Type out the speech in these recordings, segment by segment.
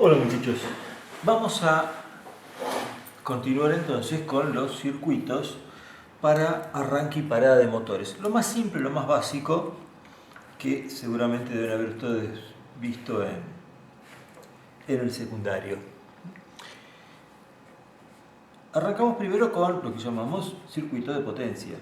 Hola muchachos, vamos a continuar entonces con los circuitos para arranque y parada de motores. Lo más simple, lo más básico, que seguramente deben haber ustedes visto en el secundario. Arrancamos primero con lo que llamamos circuito de potencia.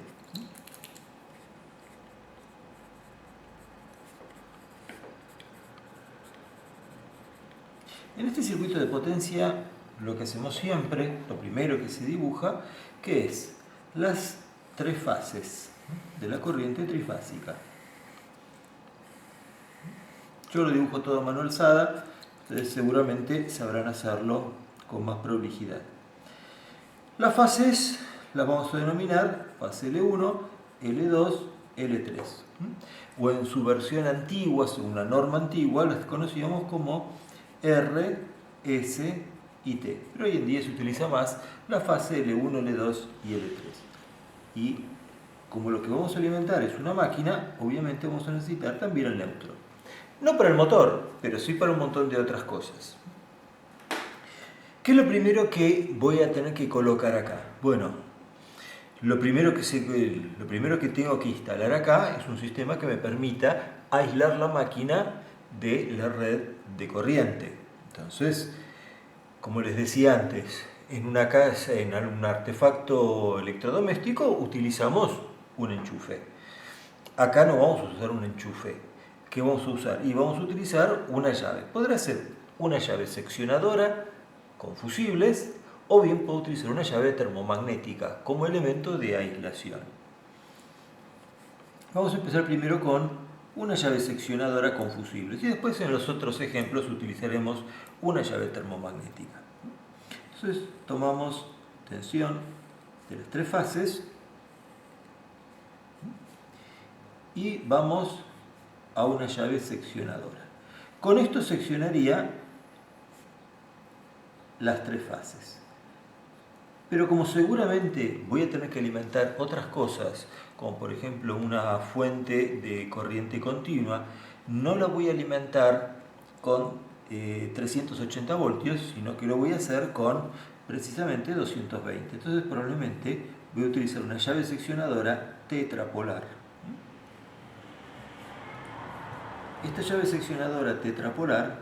En este circuito de potencia lo que hacemos siempre, lo primero que se dibuja, que es las tres fases de la corriente trifásica. Yo lo dibujo todo a mano alzada, ustedes seguramente sabrán hacerlo con más prolijidad. Las fases las vamos a denominar fase L1, L2, L3. O en su versión antigua, según la norma antigua, las conocíamos como R, S y T. Pero hoy en día se utiliza más la fase L1, L2 y L3. Y como lo que vamos a alimentar es una máquina, obviamente vamos a necesitar también el neutro. No para el motor, pero sí para un montón de otras cosas. ¿Qué es lo primero que voy a tener que colocar acá? Bueno, lo primero que tengo que instalar acá es un sistema que me permita aislar la máquina de la red de corriente. Entonces, como les decía antes, en una casa, en algún artefacto electrodoméstico, utilizamos un enchufe. Acá no vamos a usar un enchufe. ¿Qué vamos a usar? Y vamos a utilizar una llave. Podrá ser una llave seccionadora con fusibles o bien puedo utilizar una llave termomagnética como elemento de aislación. Vamos a empezar primero con una llave seccionadora con fusibles y después en los otros ejemplos utilizaremos una llave termomagnética. Entonces tomamos tensión de las tres fases y vamos a una llave seccionadora. Con esto seccionaría las tres fases. Pero como seguramente voy a tener que alimentar otras cosas, como por ejemplo una fuente de corriente continua, no la voy a alimentar con 380 voltios, sino que lo voy a hacer con precisamente 220. Entonces probablemente voy a utilizar una llave seccionadora tetrapolar. Esta llave seccionadora tetrapolar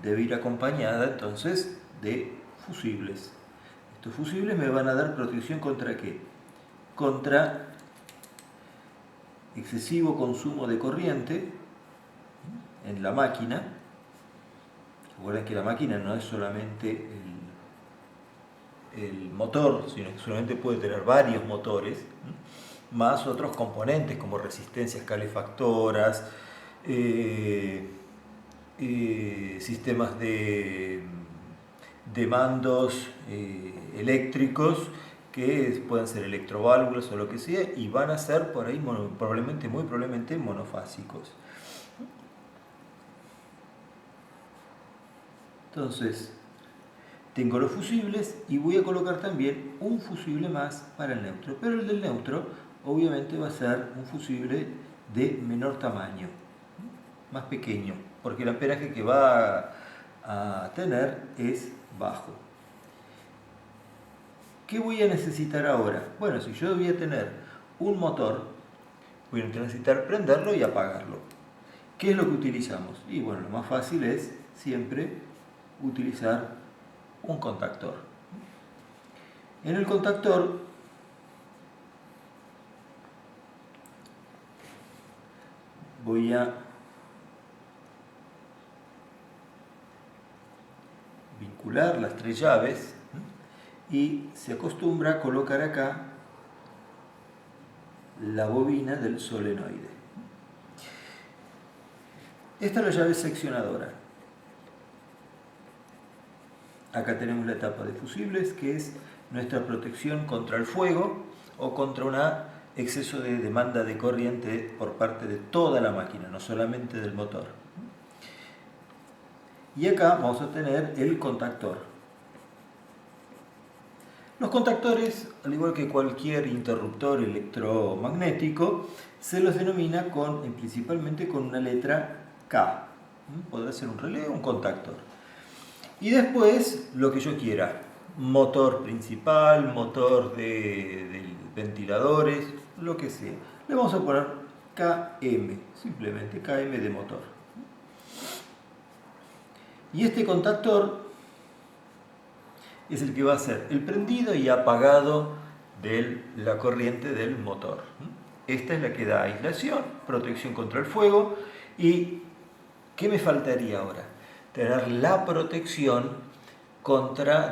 debe ir acompañada entonces de fusibles. Estos fusibles me van a dar protección ¿contra qué? Contra excesivo consumo de corriente en la máquina. Recuerden que la máquina no es solamente el motor, sino que solamente puede tener varios motores, más otros componentes como resistencias calefactoras, sistemas de mandos eléctricos que pueden ser electroválvulas o lo que sea y van a ser por ahí muy probablemente monofásicos. Entonces tengo los fusibles y voy a colocar también un fusible más para el neutro, pero el del neutro obviamente va a ser un fusible de menor tamaño, más pequeño, porque el amperaje que va a tener es bajo. ¿Qué voy a necesitar ahora? Bueno, si yo voy a tener un motor, voy a necesitar prenderlo y apagarlo. ¿Qué es lo que utilizamos? Y bueno, lo más fácil es siempre utilizar un contactor. En el contactor voy a vincular las tres llaves y se acostumbra a colocar acá la bobina del solenoide. Esta es la llave seccionadora. Acá tenemos la etapa de fusibles, que es nuestra protección contra el fuego o contra un exceso de demanda de corriente por parte de toda la máquina, no solamente del motor. Y acá vamos a tener el contactor. Los contactores, al igual que cualquier interruptor electromagnético, se los denomina principalmente con una letra K. Podrá ser un relé o un contactor. Y después, lo que yo quiera. Motor principal, motor de ventiladores, lo que sea. Le vamos a poner KM, simplemente KM de motor. Y este contactor es el que va a ser el prendido y apagado de la corriente del motor. Esta es la que da aislación, protección contra el fuego. ¿Y qué me faltaría ahora? Tener la protección contra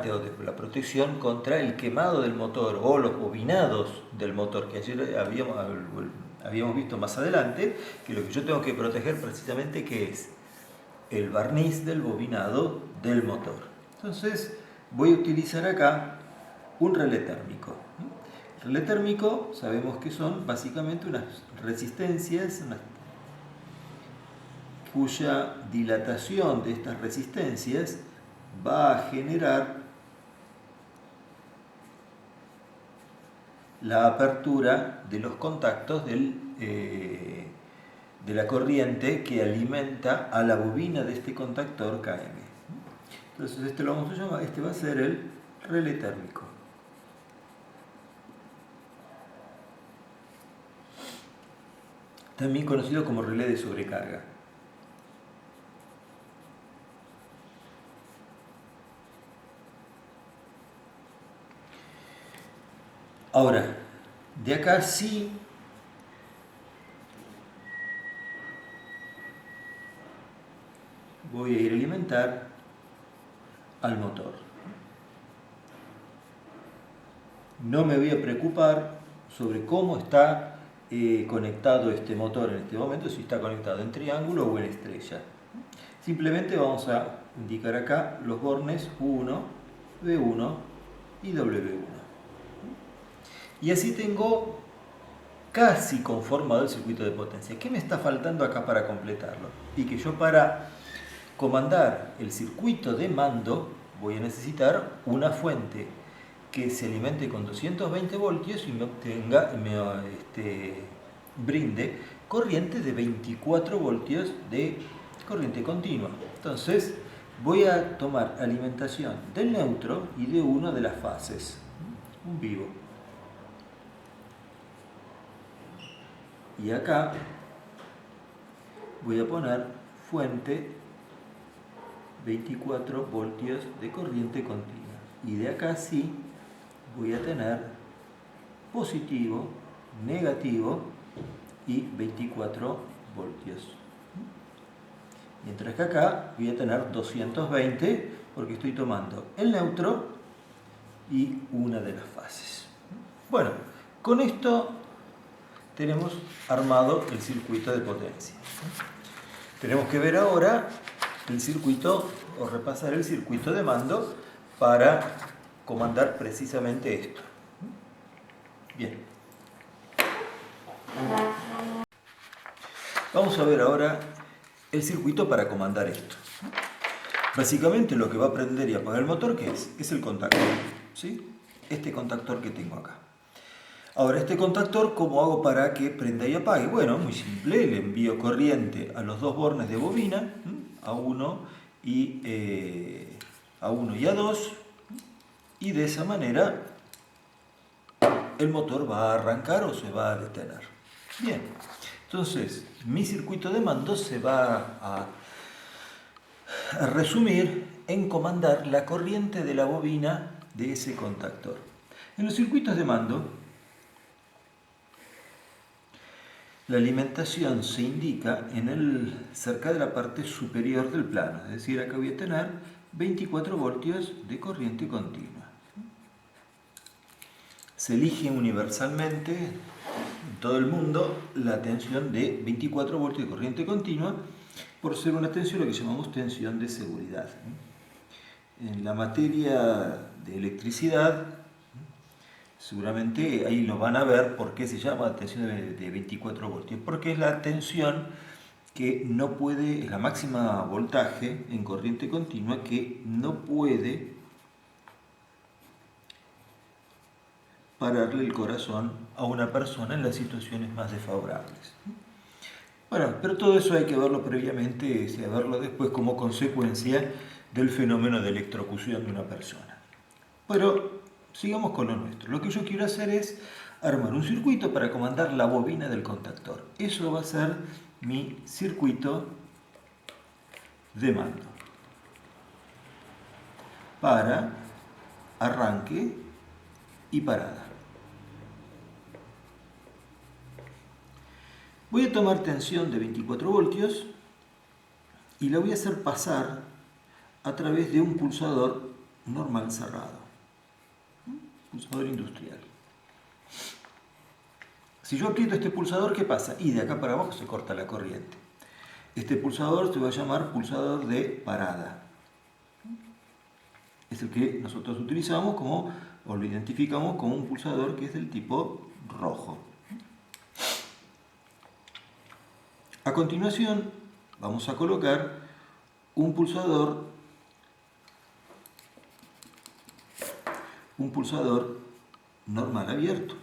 el quemado del motor o los bobinados del motor, que ayer habíamos visto más adelante, que lo que yo tengo que proteger precisamente que es el barniz del bobinado del motor. Entonces voy a utilizar acá un relé térmico. El relé térmico sabemos que son básicamente unas resistencias cuya dilatación de estas resistencias va a generar la apertura de los contactos de la corriente que alimenta a la bobina de este contactor KM. Entonces este lo vamos a llamar, este va a ser el relé térmico. También conocido como relé de sobrecarga. Ahora, de acá sí voy a ir a alimentar al motor. No me voy a preocupar sobre cómo está conectado este motor en este momento, si está conectado en triángulo o en estrella. Simplemente vamos a indicar acá los bornes U1, B1 y W1. Y así tengo casi conformado el circuito de potencia. ¿Qué me está faltando acá para completarlo? Y que yo para comandar el circuito de mando voy a necesitar una fuente que se alimente con 220 voltios y brinde corriente de 24 voltios de corriente continua. Entonces voy a tomar alimentación del neutro y de una de las fases, un vivo. Y acá voy a poner fuente 24 voltios de corriente continua. Y de acá sí voy a tener positivo, negativo y 24 voltios. Mientras que acá voy a tener 220 porque estoy tomando el neutro y una de las fases. Bueno, con esto tenemos armado el circuito de potencia. Tenemos que ver ahora el circuito o repasar el circuito de mando para comandar precisamente esto. Bien. Vamos a ver ahora el circuito para comandar esto. Básicamente lo que va a prender y apagar el motor, ¿qué es? Es el contactor, ¿sí? Este contactor que tengo acá. Ahora, este contactor, ¿cómo hago para que prenda y apague? Bueno, muy simple, le envío corriente a los dos bornes de bobina, A1 y A2, y de esa manera el motor va a arrancar o se va a detener. Bien, entonces mi circuito de mando se va a resumir en comandar la corriente de la bobina de ese contactor. En los circuitos de mando, la alimentación se indica cerca de la parte superior del plano, es decir, acá voy a tener 24 voltios de corriente continua. Se elige universalmente en todo el mundo la tensión de 24 voltios de corriente continua por ser una tensión, lo que llamamos tensión de seguridad. En la materia de electricidad, seguramente ahí lo van a ver por qué se llama tensión de 24 voltios, porque es la tensión que no puede, es la máxima voltaje en corriente continua que no puede pararle el corazón a una persona en las situaciones más desfavorables. Bueno, pero todo eso hay que verlo previamente, verlo después como consecuencia del fenómeno de electrocución de una persona. Pero sigamos con lo nuestro. Lo que yo quiero hacer es armar un circuito para comandar la bobina del contactor. Eso va a ser mi circuito de mando para arranque y parada. Voy a tomar tensión de 24 voltios y la voy a hacer pasar a través de un pulsador normal cerrado, pulsador industrial. Si yo aprieto este pulsador, ¿qué pasa? Y de acá para abajo se corta la corriente. Este pulsador se va a llamar pulsador de parada. Es el que nosotros utilizamos o lo identificamos como un pulsador que es del tipo rojo. A continuación, vamos a colocar un pulsador normal abierto.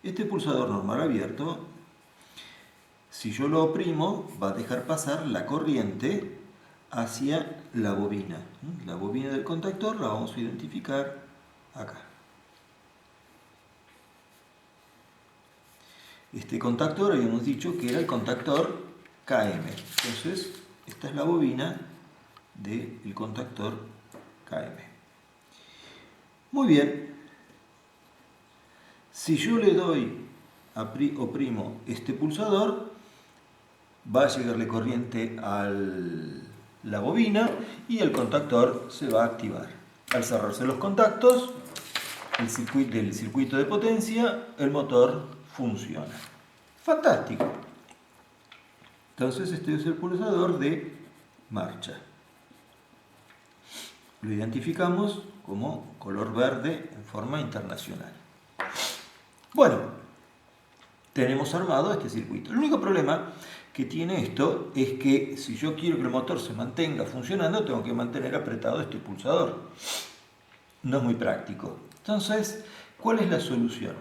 Este pulsador normal abierto, si yo lo oprimo, va a dejar pasar la corriente hacia la bobina. La bobina del contactor la vamos a identificar acá. Este contactor habíamos dicho que era el contactor KM. Entonces, esta es la bobina del contactor KM. Muy bien. Si yo le doy, oprimo este pulsador, va a llegarle corriente a la bobina y el contactor se va a activar. Al cerrarse los contactos del circuito de potencia, el motor funciona. Fantástico. Entonces este es el pulsador de marcha. Lo identificamos como color verde en forma internacional. Bueno, tenemos armado este circuito. El único problema que tiene esto es que si yo quiero que el motor se mantenga funcionando, tengo que mantener apretado este pulsador. No es muy práctico. Entonces, ¿cuál es la solución?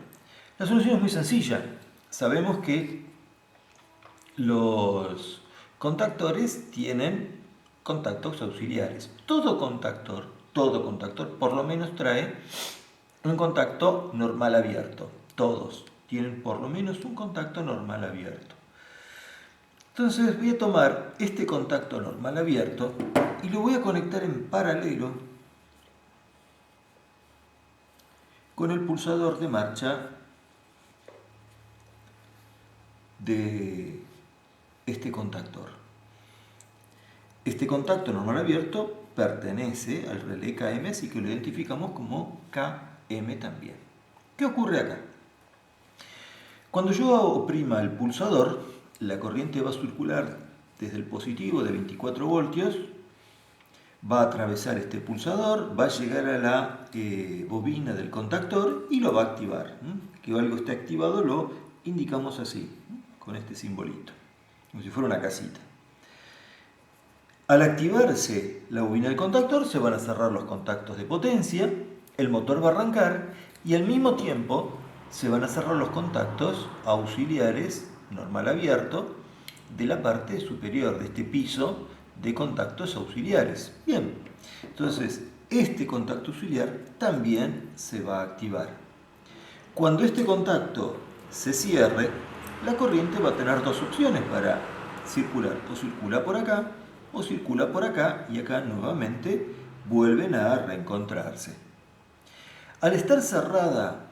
La solución es muy sencilla. Sabemos que los contactores tienen contactos auxiliares. Todo contactor, por lo menos trae un contacto normal abierto. Todos tienen por lo menos un contacto normal abierto. Entonces voy a tomar este contacto normal abierto y lo voy a conectar en paralelo con el pulsador de marcha de este contactor. Este contacto normal abierto pertenece al relé KM, así que lo identificamos como KM también. ¿Qué ocurre acá? Cuando yo oprima el pulsador, la corriente va a circular desde el positivo de 24 voltios, va a atravesar este pulsador, va a llegar a la bobina del contactor y lo va a activar. Que algo esté activado lo indicamos así, con este simbolito, como si fuera una casita. Al activarse la bobina del contactor, se van a cerrar los contactos de potencia, el motor va a arrancar y al mismo tiempo se van a cerrar los contactos auxiliares normal abierto de la parte superior de este piso de contactos auxiliares. Bien, entonces este contacto auxiliar también se va a activar. Cuando este contacto se cierre, la corriente va a tener dos opciones para circular. O circula por acá o circula por acá y acá nuevamente vuelven a reencontrarse. Al estar cerrado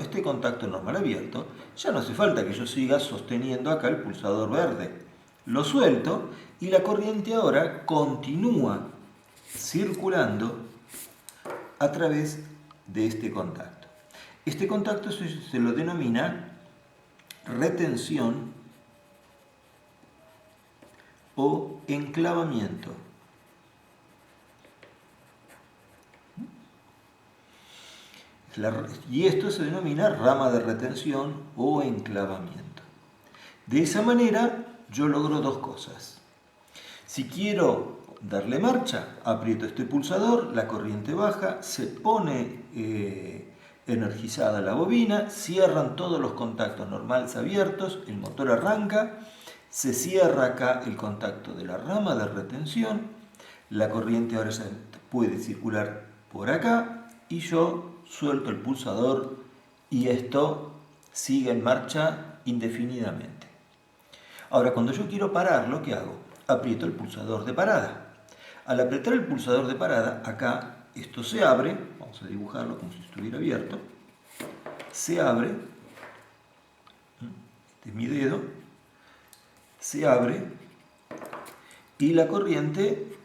este contacto normal abierto, ya no hace falta que yo siga sosteniendo acá el pulsador verde. Lo suelto y la corriente ahora continúa circulando a través de este contacto. Este contacto se lo denomina retención o enclavamiento. Y esto se denomina rama de retención o enclavamiento. De esa manera yo logro dos cosas. Si quiero darle marcha, aprieto este pulsador, la corriente baja, se pone energizada la bobina, cierran todos los contactos normales abiertos, el motor arranca, se cierra acá el contacto de la rama de retención, la corriente ahora ya puede circular por acá y yo suelto el pulsador y esto sigue en marcha indefinidamente. Ahora, cuando yo quiero pararlo, ¿qué hago? Aprieto el pulsador de parada. Al apretar el pulsador de parada, acá esto se abre, vamos a dibujarlo como si estuviera abierto, se abre, este es mi dedo, se abre y la corriente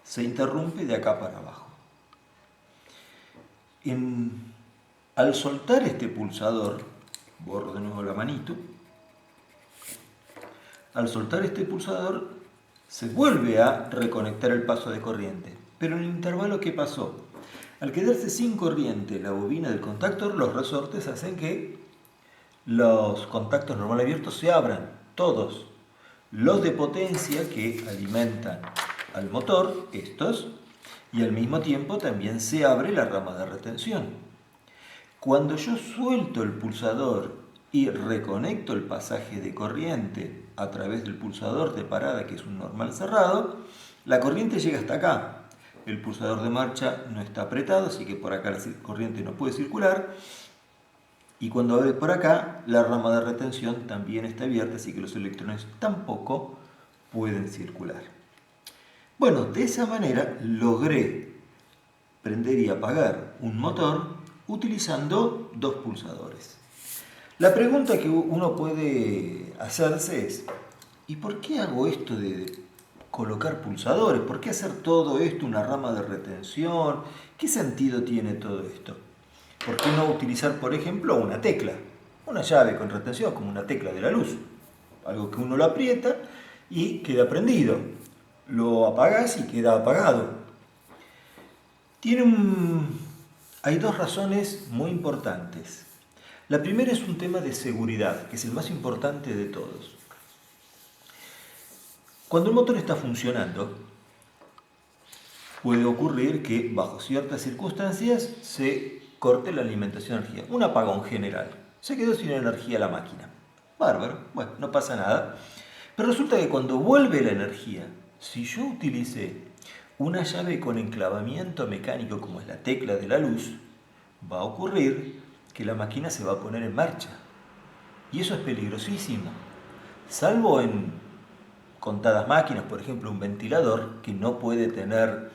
se interrumpe de acá para abajo. Al soltar este pulsador, borro de nuevo la manito, al soltar este pulsador se vuelve a reconectar el paso de corriente. Pero en el intervalo, ¿qué pasó? Al quedarse sin corriente la bobina del contactor, los resortes hacen que los contactos normal abiertos se abran, todos. Los de potencia que alimentan al motor, estos, y al mismo tiempo también se abre la rama de retención. Cuando yo suelto el pulsador y reconecto el pasaje de corriente a través del pulsador de parada, que es un normal cerrado, la corriente llega hasta acá. El pulsador de marcha no está apretado, así que por acá la corriente no puede circular. Y cuando abre por acá, la rama de retención también está abierta, así que los electrones tampoco pueden circular. Bueno, de esa manera logré prender y apagar un motor utilizando dos pulsadores. La pregunta que uno puede hacerse es, ¿y por qué hago esto de colocar pulsadores? ¿Por qué hacer todo esto una rama de retención? ¿Qué sentido tiene todo esto? ¿Por qué no utilizar, por ejemplo, una tecla? Una llave con retención, como una tecla de la luz. Algo que uno lo aprieta y queda prendido. Lo apagás y queda apagado. Hay dos razones muy importantes. La primera es un tema de seguridad, que es el más importante de todos. Cuando el motor está funcionando, puede ocurrir que bajo ciertas circunstancias se corte la alimentación de energía. Un apagón general. Se quedó sin energía la máquina. Bárbaro, bueno, no pasa nada. Pero resulta que cuando vuelve la energía, si yo utilicé una llave con enclavamiento mecánico como es la tecla de la luz, va a ocurrir que la máquina se va a poner en marcha. Y eso es peligrosísimo. Salvo en contadas máquinas, por ejemplo un ventilador, que no puede tener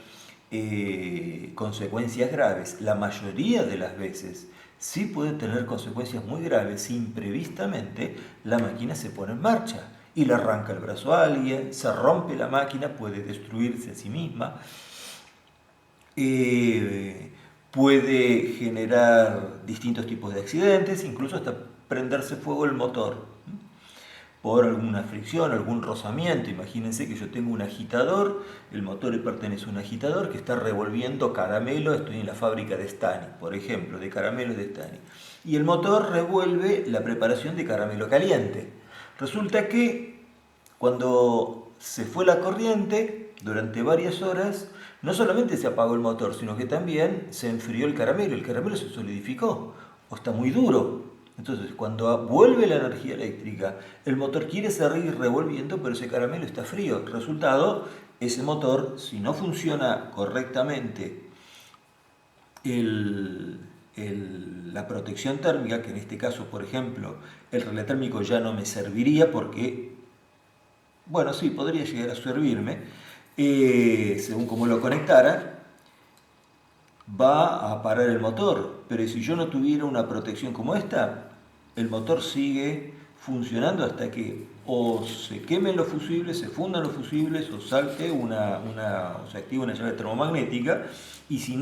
consecuencias graves. La mayoría de las veces sí puede tener consecuencias muy graves si imprevistamente la máquina se pone en marcha y le arranca el brazo a alguien, se rompe la máquina, puede destruirse a sí misma, puede generar distintos tipos de accidentes, incluso hasta prenderse fuego el motor por alguna fricción, algún rozamiento. Imagínense que yo tengo un agitador, el motor le pertenece a un agitador que está revolviendo caramelo, estoy en la fábrica de Stani, por ejemplo, de caramelos de Stani, y el motor revuelve la preparación de caramelo caliente. Resulta que cuando se fue la corriente, durante varias horas, no solamente se apagó el motor, sino que también se enfrió el caramelo se solidificó, o está muy duro. Entonces, cuando vuelve la energía eléctrica, el motor quiere seguir revolviendo, pero ese caramelo está frío. Resultado, ese motor, si no funciona correctamente la protección térmica, que en este caso, por ejemplo, el relé térmico ya no me serviría porque, bueno, sí, podría llegar a servirme, según cómo lo conectara, va a parar el motor, pero si yo no tuviera una protección como esta, el motor sigue funcionando hasta que o se quemen los fusibles, se fundan los fusibles, o salte o se activa una llave termomagnética, y si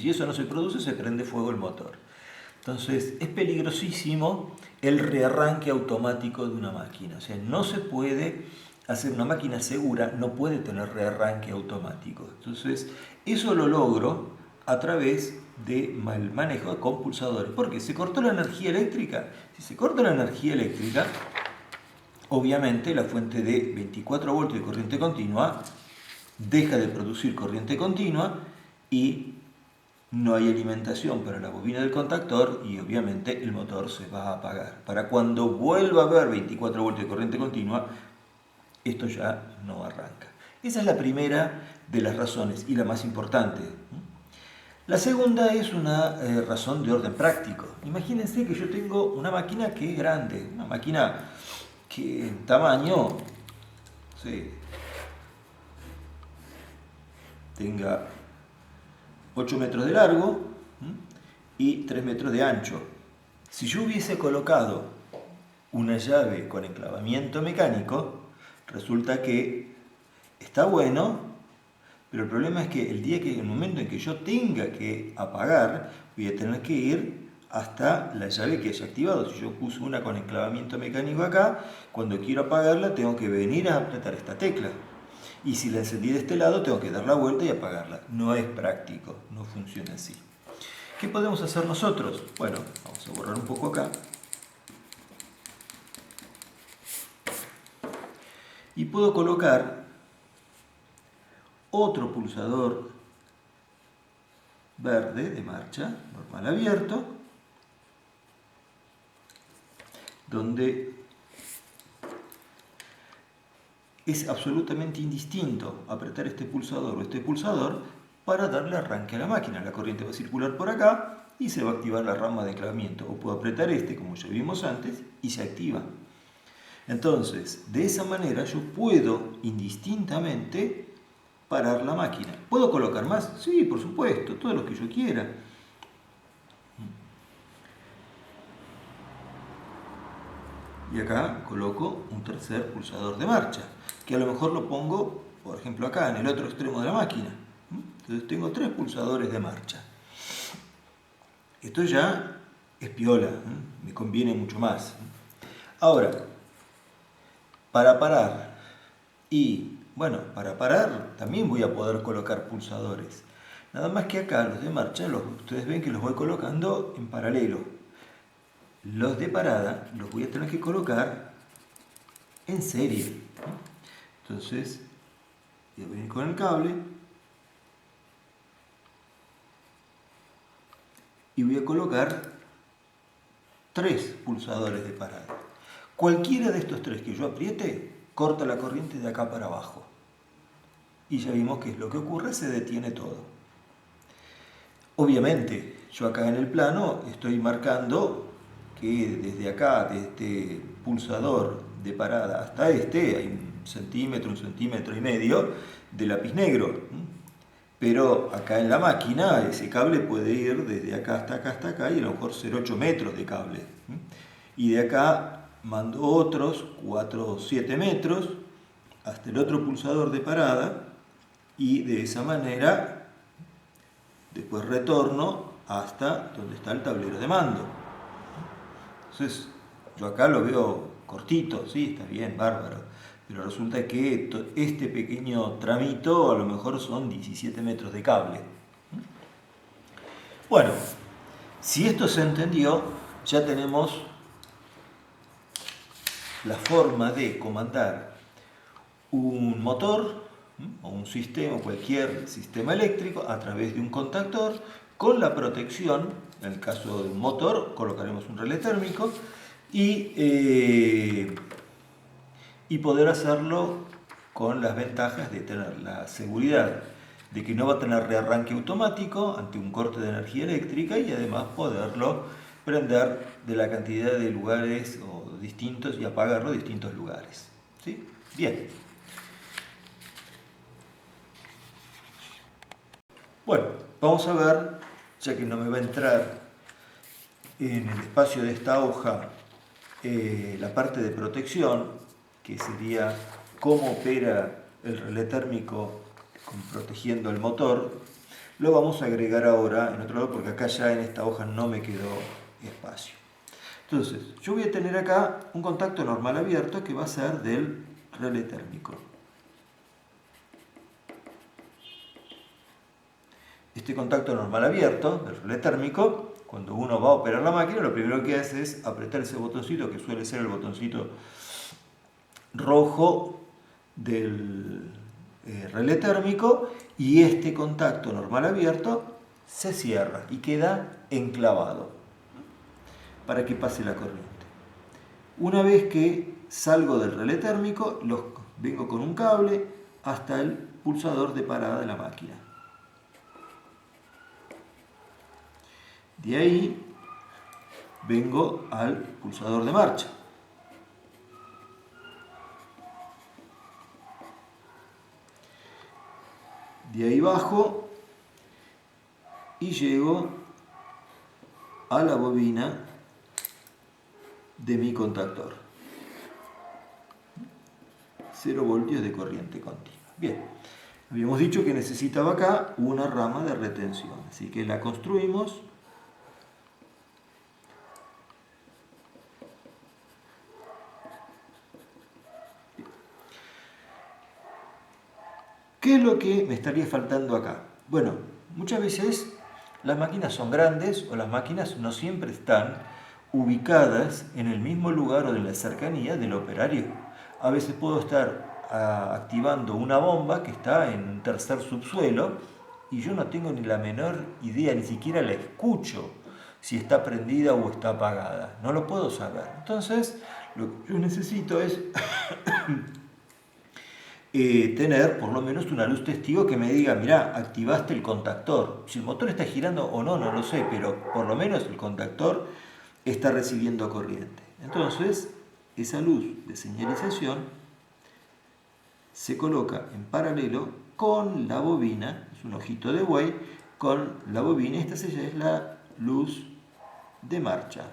eso no se produce, se prende fuego el motor. Entonces es peligrosísimo el rearranque automático de una máquina. O sea, no se puede hacer una máquina segura, no puede tener rearranque automático. Entonces eso lo logro a través del manejo de compulsadores. Porque se cortó la energía eléctrica. Si se corta la energía eléctrica, obviamente la fuente de 24 voltios de corriente continua deja de producir corriente continua y no hay alimentación para la bobina del contactor y obviamente el motor se va a apagar. Para cuando vuelva a haber 24 voltios de corriente continua, esto ya no arranca. Esa es la primera de las razones y la más importante. La segunda es una razón de orden práctico. Imagínense que yo tengo una máquina que es grande, una máquina que en tamaño tenga 8 metros de largo y 3 metros de ancho. Si yo hubiese colocado una llave con enclavamiento mecánico, resulta que está bueno, pero el problema es que el momento en que yo tenga que apagar, voy a tener que ir hasta la llave que haya activado. Si yo puse una con enclavamiento mecánico acá, cuando quiero apagarla tengo que venir a apretar esta tecla. Y si la encendí de este lado, tengo que dar la vuelta y apagarla. No es práctico, no funciona así. ¿Qué podemos hacer nosotros? Bueno, vamos a borrar un poco acá. Y puedo colocar otro pulsador verde de marcha, normal abierto, donde es absolutamente indistinto apretar este pulsador o este pulsador para darle arranque a la máquina. La corriente va a circular por acá y se va a activar la rama de enclavamiento. O puedo apretar este, como ya vimos antes, y se activa. Entonces, de esa manera yo puedo indistintamente parar la máquina. ¿Puedo colocar más? Sí, por supuesto, todo lo que yo quiera. Y acá coloco un tercer pulsador de marcha, que a lo mejor lo pongo, por ejemplo, acá en el otro extremo de la máquina. Entonces tengo 3 pulsadores de marcha. Esto ya es piola, me conviene mucho más. Ahora, para parar, para parar también voy a poder colocar pulsadores. Nada más que acá los de marcha, ustedes ven que los voy colocando en paralelo. Los de parada los voy a tener que colocar en serie. Entonces, voy a venir con el cable y voy a colocar 3 pulsadores de parada. Cualquiera de estos 3 que yo apriete, corta la corriente de acá para abajo. Y ya vimos que es lo que ocurre, se detiene todo. Obviamente, yo acá en el plano estoy marcando que desde acá, de este pulsador de parada hasta este, hay 1 centímetro y medio de lápiz negro. Pero acá en la máquina ese cable puede ir desde acá hasta acá y a lo mejor ser 8 metros de cable. Y de acá mando otros 4 o 7 metros hasta el otro pulsador de parada y de esa manera después retorno hasta donde está el tablero de mando. Entonces, yo acá lo veo cortito, sí, está bien, bárbaro. Pero resulta que este pequeño tramito a lo mejor son 17 metros de cable. Bueno, si esto se entendió, ya tenemos la forma de comandar un motor o un sistema, cualquier sistema eléctrico, a través de un contactor, con la protección, en el caso de un motor, colocaremos un relé térmico, y poder hacerlo con las ventajas de tener la seguridad de que no va a tener rearranque automático ante un corte de energía eléctrica y además poderlo prender de la cantidad de lugares o distintos y apagarlo de distintos lugares. ¿Sí? Bien. Bueno, vamos a ver, ya que no me va a entrar en el espacio de esta hoja la parte de protección, que sería cómo opera el relé térmico protegiendo el motor. Lo vamos a agregar ahora en otro lado porque acá ya en esta hoja no me quedó espacio. Entonces, yo voy a tener acá un contacto normal abierto que va a ser del relé térmico. Este contacto normal abierto del relé térmico, cuando uno va a operar la máquina, lo primero que hace es apretar ese botoncito, que suele ser el botoncito rojo del relé térmico, y este contacto normal abierto se cierra y queda enclavado para que pase la corriente. Una vez que salgo del relé térmico, vengo con un cable hasta el pulsador de parada de la máquina. De ahí vengo al pulsador de marcha. De ahí bajo y llego a la bobina de mi contactor. 0 voltios de corriente continua. Bien, habíamos dicho que necesitaba acá una rama de retención, así que la construimos. ¿Qué es lo que me estaría faltando acá? Bueno, muchas veces las máquinas son grandes o las máquinas no siempre están ubicadas en el mismo lugar o en la cercanía del operario. A veces puedo estar activando una bomba que está en un tercer subsuelo y yo no tengo ni la menor idea, ni siquiera la escucho si está prendida o está apagada. No lo puedo saber. Entonces, lo que yo necesito es tener por lo menos una luz testigo que me diga, mirá, activaste el contactor. Si el motor está girando o no, no lo sé, pero por lo menos el contactor está recibiendo corriente. Entonces, esa luz de señalización se coloca en paralelo con la bobina, es un ojito de buey, con la bobina. Esta es la luz de marcha.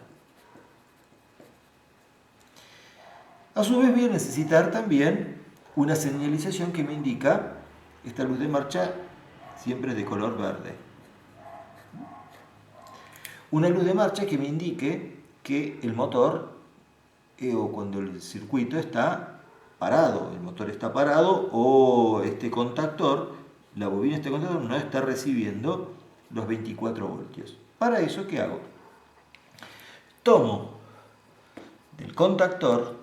A su vez voy a necesitar también una señalización que me indica, esta luz de marcha siempre es de color verde. Una luz de marcha que me indique que el motor, o cuando el circuito está parado, el motor está parado o este contactor, la bobina de este contactor no está recibiendo los 24 voltios. Para eso, ¿qué hago? Tomo del contactor.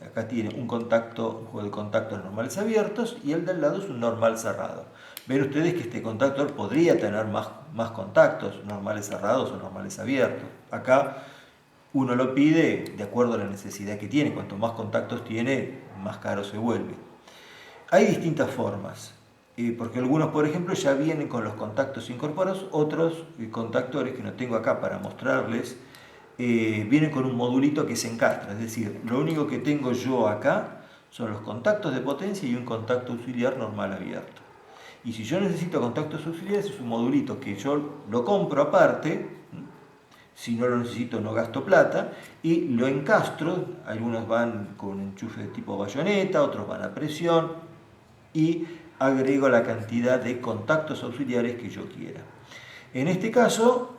Acá tiene un juego de contactos normales abiertos y el del lado es un normal cerrado. Ven ustedes que este contactor podría tener más contactos, normales cerrados o normales abiertos. Acá uno lo pide de acuerdo a la necesidad que tiene. Cuanto más contactos tiene, más caro se vuelve. Hay distintas formas, porque algunos, por ejemplo, ya vienen con los contactos incorporados, otros contactores que no tengo acá para mostrarles, vienen con un modulito que se encastra, es decir, lo único que tengo yo acá son los contactos de potencia y un contacto auxiliar normal abierto. Y si yo necesito contactos auxiliares, es un modulito que yo lo compro aparte, si no lo necesito no gasto plata, y lo encastro. Algunos van con enchufe de tipo bayoneta, otros van a presión, y agrego la cantidad de contactos auxiliares que yo quiera. En este caso,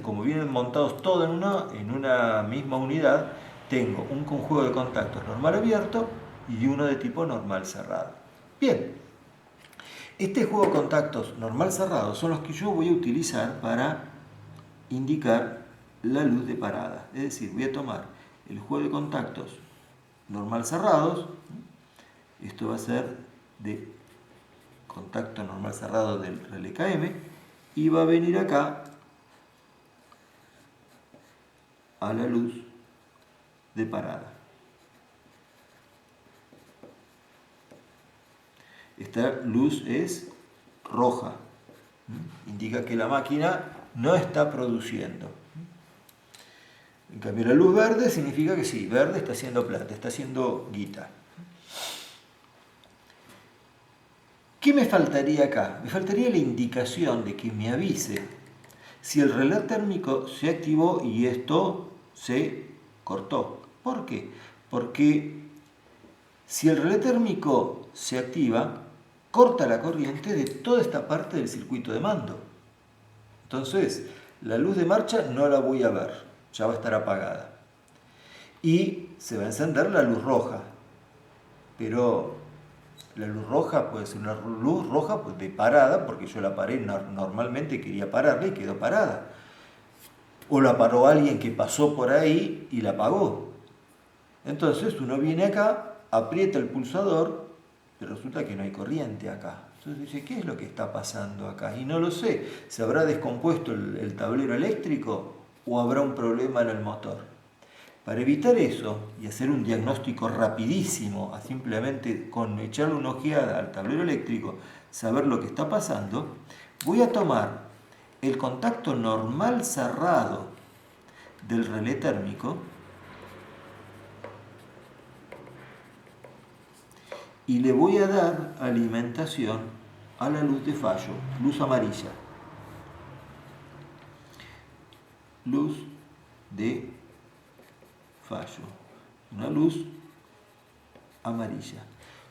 como vienen montados todos en una misma unidad, tengo un conjuego de contactos normal abierto y uno de tipo normal cerrado. Bien, este juego de contactos normal cerrado son los que yo voy a utilizar para indicar la luz de parada. Es decir, voy a tomar el juego de contactos normal cerrados, esto va a ser de contacto normal cerrado del relé KM, y va a venir acá a la luz de parada. Esta luz es roja, indica que la máquina no está produciendo. En cambio, la luz verde significa que sí, verde está haciendo plata, está haciendo guita. ¿Qué me faltaría acá? Me faltaría la indicación de que me avise si el relé térmico se activó y esto se cortó. ¿Por qué? Porque si el relé térmico se activa, corta la corriente de toda esta parte del circuito de mando. Entonces, la luz de marcha no la voy a ver, ya va a estar apagada. Y se va a encender la luz roja. Pero la luz roja puede ser una luz roja de parada, porque yo la paré, normalmente quería pararla y quedó parada. O la paró alguien que pasó por ahí y la apagó. Entonces uno viene acá, aprieta el pulsador pero resulta que no hay corriente acá. Entonces dice, ¿qué es lo que está pasando acá? Y no lo sé, ¿se habrá descompuesto el tablero eléctrico o habrá un problema en el motor? Para evitar eso y hacer un diagnóstico rapidísimo, a simplemente con echarle una ojeada al tablero eléctrico, saber lo que está pasando, voy a tomar el contacto normal cerrado del relé térmico y le voy a dar alimentación a la luz de fallo, luz amarilla. Luz de fallo, una luz amarilla.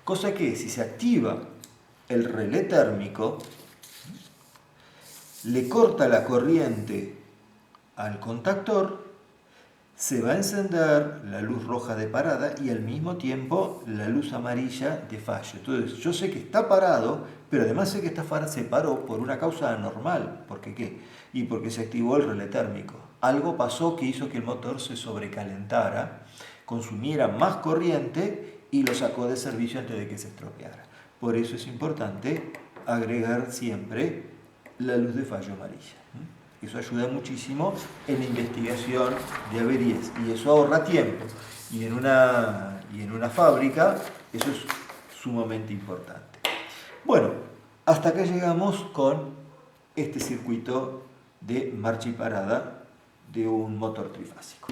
Cosa que si se activa el relé térmico, le corta la corriente al contactor, se va a encender la luz roja de parada y al mismo tiempo la luz amarilla de fallo. Entonces yo sé que está parado, pero además sé que se paró por una causa anormal. ¿Por qué qué? Y porque se activó el relé térmico. Algo pasó que hizo que el motor se sobrecalentara, consumiera más corriente y lo sacó de servicio antes de que se estropeara. Por eso es importante agregar siempre la luz de fallo amarilla. Eso ayuda muchísimo en la investigación de averías y eso ahorra tiempo. Y en una fábrica eso es sumamente importante. Bueno, hasta acá llegamos con este circuito de marcha y parada de un motor trifásico.